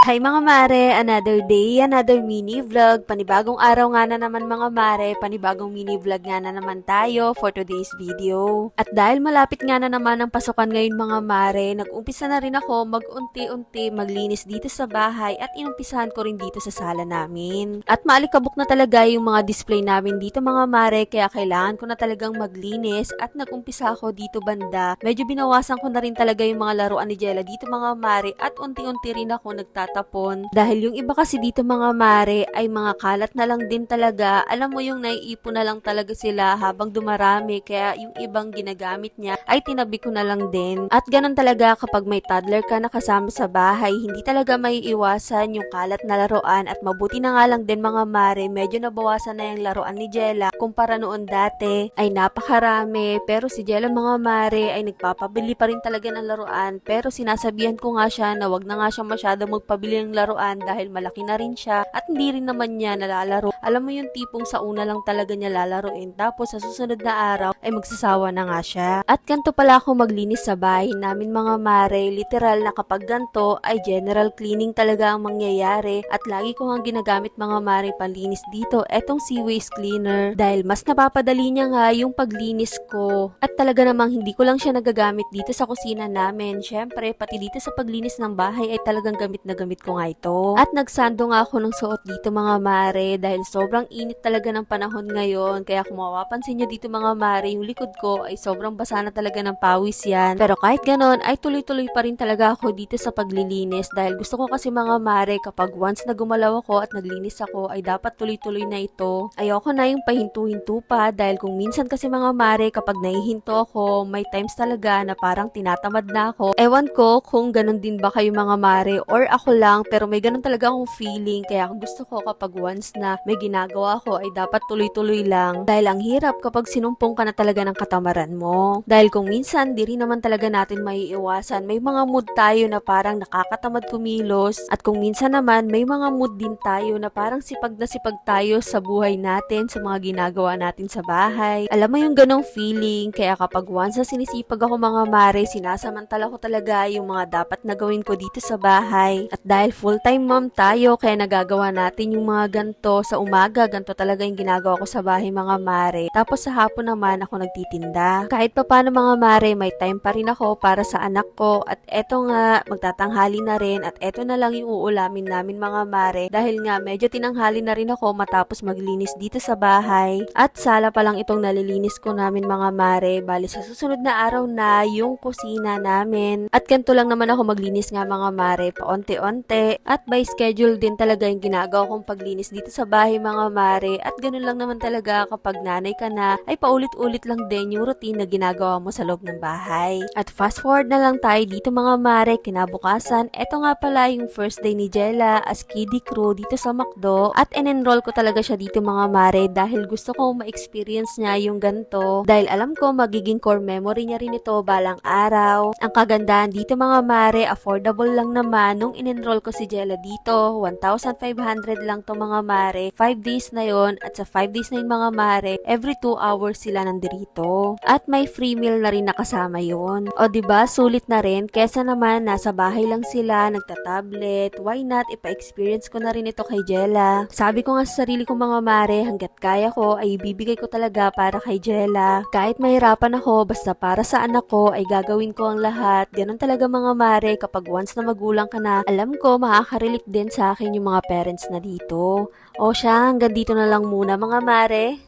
Hi mga mare, another day, another mini vlog. Panibagong araw nga na naman mga mare, panibagong mini vlog nga na naman tayo for today's video. At dahil malapit nga na naman ang pasukan ngayon mga mare, nag-umpisa na rin ako mag-unti-unti maglinis dito sa bahay at inumpisahan ko rin dito sa sala namin. At maalikabok na talaga yung mga display namin dito mga mare, kaya kailangan ko na talagang maglinis at nag-umpisa ako dito banda. Medyo binawasan ko na rin talaga yung mga laruan ni Jella dito mga mare at unti-unti rin ako nagtatapon. Dahil yung iba kasi dito mga mare ay mga kalat na lang din talaga. Alam mo yung naiipon na lang talaga sila habang dumarami, kaya yung ibang ginagamit niya ay tinabi ko na lang din. At ganun talaga kapag may toddler ka na kasama sa bahay, hindi talaga may iwasan yung kalat na laruan. At mabuti na nga lang din mga mare, medyo nabawasan na yung laruan ni Jella kumpara noon dati ay napakarami. Pero si Jella mga mare ay nagpapabili pa rin talaga ng laruan, pero sinasabihan ko nga siya na wag na nga siya masyado magpabili ng laruan dahil malaki na rin siya at hindi rin naman niya nalalaro. Alam mo yung tipong sa una lang talaga niya lalaruin, tapos sa susunod na araw ay magsasawa na nga siya. At ganito pala ako maglinis sa bahay namin mga mare, literal na kapag ganito ay general cleaning talaga ang mangyayari. At lagi ko nga ginagamit mga mare panlinis dito etong sea waste cleaner dahil mas napapadali niya nga yung paglinis ko. At talaga namang hindi ko lang siya nagagamit dito sa kusina namin. Syempre, pati dito sa paglinis ng bahay ay talagang gamit na gamit ko nga ito. At nagsando nga ako ng suot dito mga mare dahil sobrang init talaga ng panahon ngayon. Kaya kung mapapansin nyo dito mga mare, yung likod ko ay sobrang basa na talaga ng pawis yan. Pero kahit ganon ay tuloy-tuloy pa rin talaga ako dito sa paglilinis dahil gusto ko kasi mga mare kapag once na gumalaw ako at naglinis ako ay dapat tuloy-tuloy na ito. Ayoko na yung pahinto-hinto pa dahil kung minsan kasi mga mare kapag nahihinto ako, may times talaga na parang tinatamad na ako. Ewan ko kung ganun din ba kayo mga mare or ako lang, pero may ganun talaga akong feeling. Kaya gusto ko kapag once na may ginagawa ko ay dapat tuloy-tuloy lang dahil ang hirap kapag sinumpong ka na talaga ng katamaran mo. Dahil kung minsan di rin naman talaga natin maiiwasan, may mga mood tayo na parang nakakatamad kumilos at kung minsan naman may mga mood din tayo na parang sipag na sipag tayo sa buhay natin, sa mga ginagawa natin sa bahay. Alam mo yung ganong feeling, kaya kapag once na sinisipag ako mga mare, sinasamantala ko talaga yung mga dapat na gawin ko dito sa bahay. At dahil full-time mom tayo, kaya nagagawa natin yung mga ganto sa umaga, ganto talaga yung ginagawa ko sa bahay mga mare. Tapos sa hapon naman ako nagtitinda. Kahit pa paano mga mare, may time pa rin ako para sa anak ko. At eto nga, magtatanghali na rin at eto na lang yung uulamin namin mga mare. Dahil nga medyo tinanghali na rin ako matapos maglinis dito sa bahay. At sala pa lang itong nalilinis ko namin mga mare. Bali sa susunod na araw na yung kusina namin. At ganito lang naman ako maglinis nga mga mare, paonti-onti. At by schedule din talaga yung ginagawa kong paglinis dito sa bahay mga mare. At ganun lang naman talaga kapag nanay ka na, ay paulit-ulit lang din yung routine na ginagawa mo sa loob ng bahay. At fast forward na lang tayo dito mga mare, kinabukasan, eto nga pala yung first day ni Jella as kiddie crew dito sa McDo. At in-enroll ko talaga siya dito mga mare dahil gusto ko ma-experience niya yung ganito. Dahil alam ko magiging core memory niya rin ito balang araw. Ang kagandahan dito mga mare, affordable lang naman nung in-enroll ko si Jella dito. 1,500 lang to mga mare. 5 days na yon at sa 5 days na yun mga mare, every 2 hours sila nandirito. At may free meal na rin nakasama yon. O diba, sulit na rin. Kesa naman nasa bahay lang sila, nagta-tablet. Why not ipa-experience ko na rin ito kay Jella? Sabi ko nga sa sarili ko mga mare, hanggat kaya ko ay ibibigay ko talaga para kay Jella. Kahit mahirapan ako, basta para sa anak ko ay gagawin ko ang lahat. Ganun talaga mga mare, kapag once na magulang ka na, alam ko makaka-relate din sa akin yung mga parents na dito. O siya, hanggang dito na lang muna mga mare.